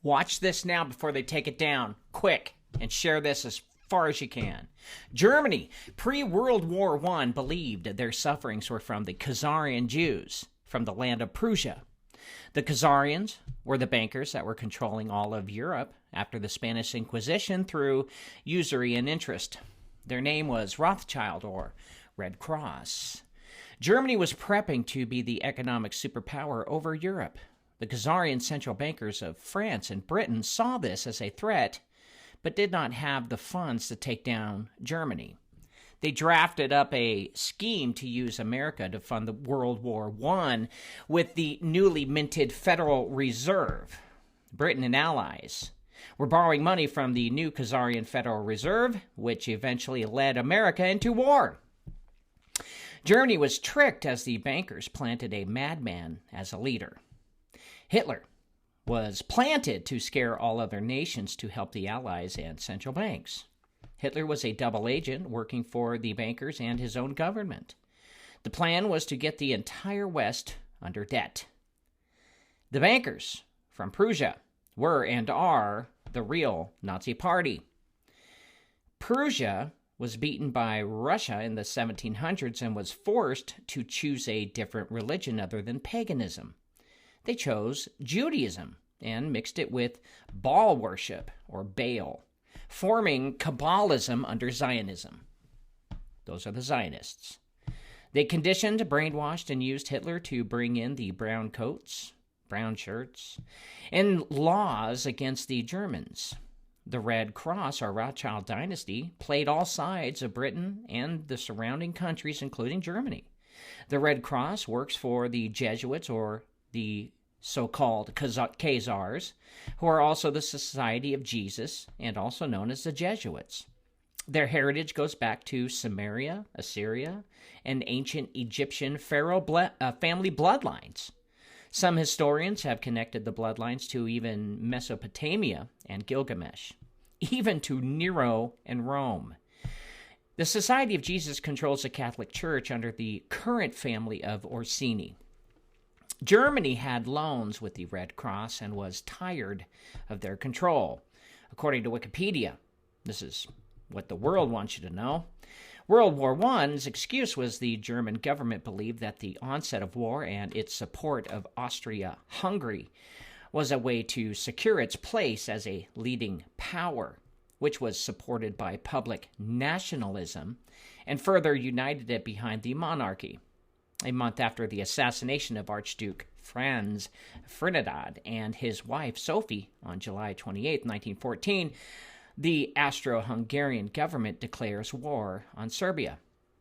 Watch this now before they take it down. Quick, and share this as far as you can. Germany, pre-World War I, believed their sufferings were from the Khazarian Jews from the land of Prussia. The Khazarians were the bankers that were controlling all of Europe after the Spanish Inquisition through usury and interest. Their name was Rothschild, or Red Cross. Germany was prepping to be the economic superpower over Europe. The Khazarian central bankers of France and Britain saw this as a threat, but did not have the funds to take down Germany. They drafted up a scheme to use America to fund the World War I with the newly minted Federal Reserve. Britain and allies were borrowing money from the new Khazarian Federal Reserve, which eventually led America into war. Germany was tricked as the bankers planted a madman as a leader. Hitler was planted to scare all other nations to help the Allies and central banks. Hitler was a double agent working for the bankers and his own government. The plan was to get the entire West under debt. The bankers from Prussia were and are the real Nazi Party. Prussia was beaten by Russia in the 1700s and was forced to choose a different religion other than paganism. They chose Judaism and mixed it with Baal worship, or Baal, forming Kabbalism under Zionism. Those are the Zionists. They conditioned, brainwashed, and used Hitler to bring in the brown coats, brown shirts, and laws against the Germans. The Red Cross, or Rothschild dynasty, played all sides of Britain and the surrounding countries, including Germany. The Red Cross works for the Jesuits, or the so-called Khazars, who are also the Society of Jesus and also known as the Jesuits. Their heritage goes back to Samaria, Assyria, and ancient Egyptian pharaoh family bloodlines. Some historians have connected the bloodlines to even Mesopotamia and Gilgamesh, even to Nero and Rome. The Society of Jesus controls the Catholic Church under the current family of Orsini. Germany had loans with the Red Cross and was tired of their control. According to Wikipedia, this is what the world wants you to know. World War I's excuse was the German government believed that the onset of war and its support of Austria-Hungary was a way to secure its place as a leading power, which was supported by public nationalism and further united it behind the monarchy. A month after the assassination of Archduke Franz Ferdinand and his wife Sophie on July 28, 1914, the Austro-Hungarian government declares war on Serbia.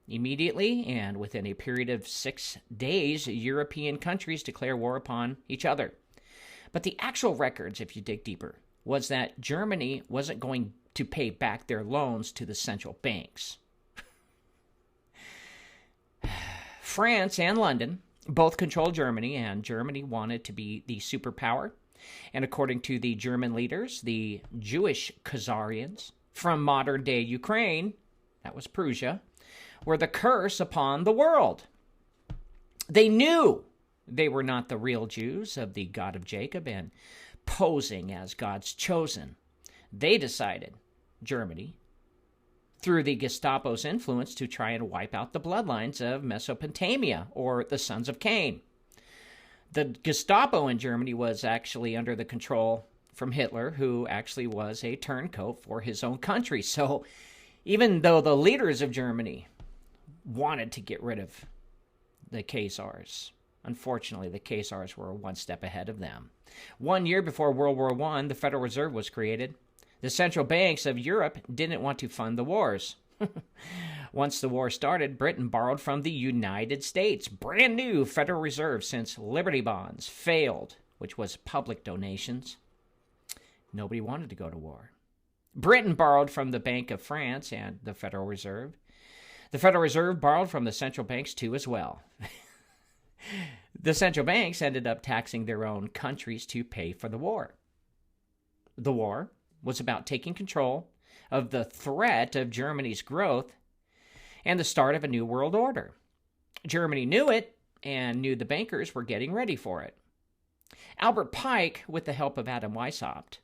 Immediately, and within a period of 6 days, European countries declare war upon each other. But the actual records, if you dig deeper, was that Germany wasn't going to pay back their loans to the central banks. France and London both controlled Germany, and Germany wanted to be the superpower. And according to the German leaders, the Jewish Khazarians from modern-day Ukraine, that was Prussia, were the curse upon the world. They knew they were not the real Jews of the God of Jacob and posing as God's chosen. They decided, Germany, through the Gestapo's influence, to try and wipe out the bloodlines of Mesopotamia, or the sons of Cain. The Gestapo in Germany was actually under the control from Hitler, who actually was a turncoat for his own country. So even though the leaders of Germany wanted to get rid of the Khazars, unfortunately, the Khazars were one step ahead of them. 1 year before World War I, the Federal Reserve was created. The central banks of Europe didn't want to fund the wars. Once the war started, Britain borrowed from the United States. Brand new Federal Reserve since Liberty Bonds failed, which was public donations. Nobody wanted to go to war. Britain borrowed from the Bank of France and the Federal Reserve. The Federal Reserve borrowed from the central banks too as well. The central banks ended up taxing their own countries to pay for the war. The war was about taking control of the threat of Germany's growth and the start of a new world order. Germany knew it and knew the bankers were getting ready for it. Albert Pike, with the help of Adam Weishaupt,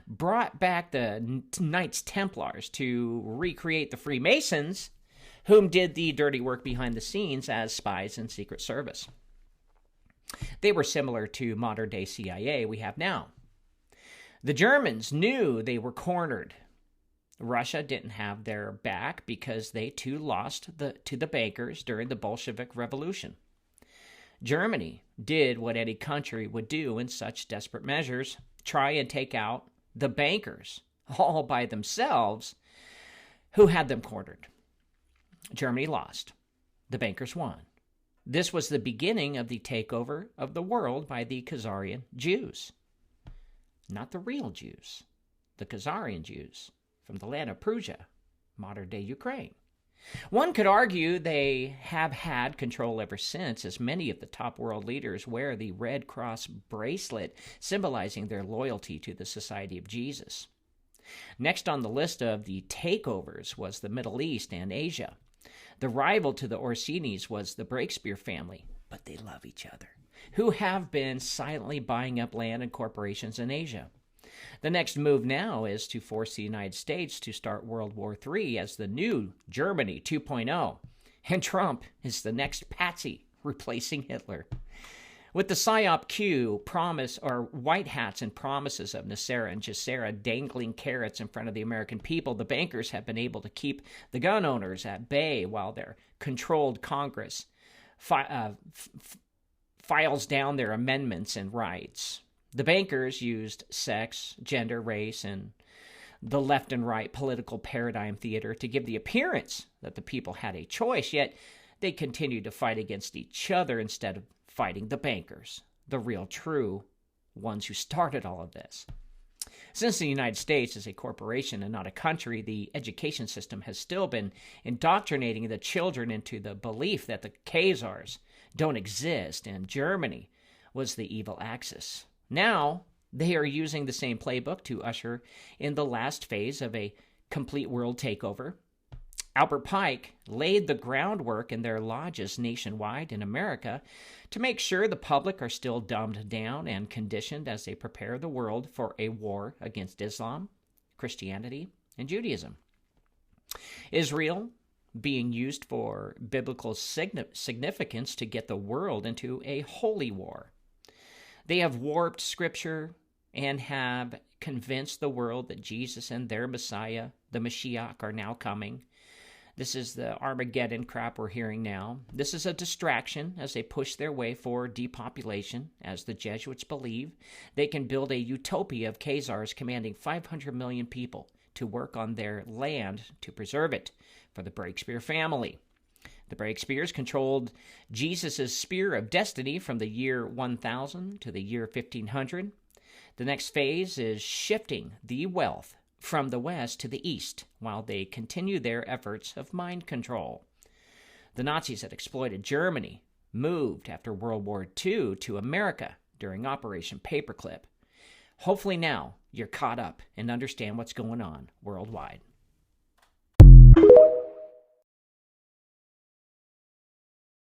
brought back the Knights Templars to recreate the Freemasons, whom did the dirty work behind the scenes as spies and Secret Service. They were similar to modern-day CIA we have now. The Germans knew they were cornered. Russia didn't have their back because they too lost to the bankers during the Bolshevik Revolution. Germany did what any country would do in such desperate measures, try and take out the bankers all by themselves who had them cornered. Germany lost. The bankers won. This was the beginning of the takeover of the world by the Khazarian Jews. Not the real Jews, the Khazarian Jews from the land of Prussia, modern-day Ukraine. One could argue they have had control ever since, as many of the top world leaders wear the Red Cross bracelet, symbolizing their loyalty to the Society of Jesus. Next on the list of the takeovers was the Middle East and Asia. The rival to the Orsinis was the Breakspear family, but they love each other, who have been silently buying up land and corporations in Asia. The next move now is to force the United States to start World War III as the new Germany 2.0, and Trump is the next patsy replacing Hitler. With the PSYOP Q promise or white hats and promises of Nasser and Jassera dangling carrots in front of the American people, the bankers have been able to keep the gun owners at bay while their controlled Congress files down their amendments and rights. The bankers used sex, gender, race, and the left and right political paradigm theater to give the appearance that the people had a choice, yet they continued to fight against each other instead of fighting the bankers, the real true ones who started all of this. Since the United States is a corporation and not a country, the education system has still been indoctrinating the children into the belief that the Khazars don't exist and Germany was the evil Axis. Now, they are using the same playbook to usher in the last phase of a complete world takeover. Albert Pike laid the groundwork in their lodges nationwide in America to make sure the public are still dumbed down and conditioned as they prepare the world for a war against Islam, Christianity, and Judaism. Israel being used for biblical significance to get the world into a holy war. They have warped Scripture and have convinced the world that Jesus and their Messiah, the Mashiach, are now coming. This is the Armageddon crap we're hearing now. This is a distraction as they push their way for depopulation. As the Jesuits believe, they can build a utopia of Khazars commanding 500 million people to work on their land to preserve it for the Breakspear family. The Breakspears controlled Jesus' spear of destiny from the year 1000 to the year 1500. The next phase is shifting the wealth from the west to the east while they continue their efforts of mind control. The Nazis that exploited Germany moved after World War II to America during Operation Paperclip. Hopefully now you're caught up and understand what's going on worldwide.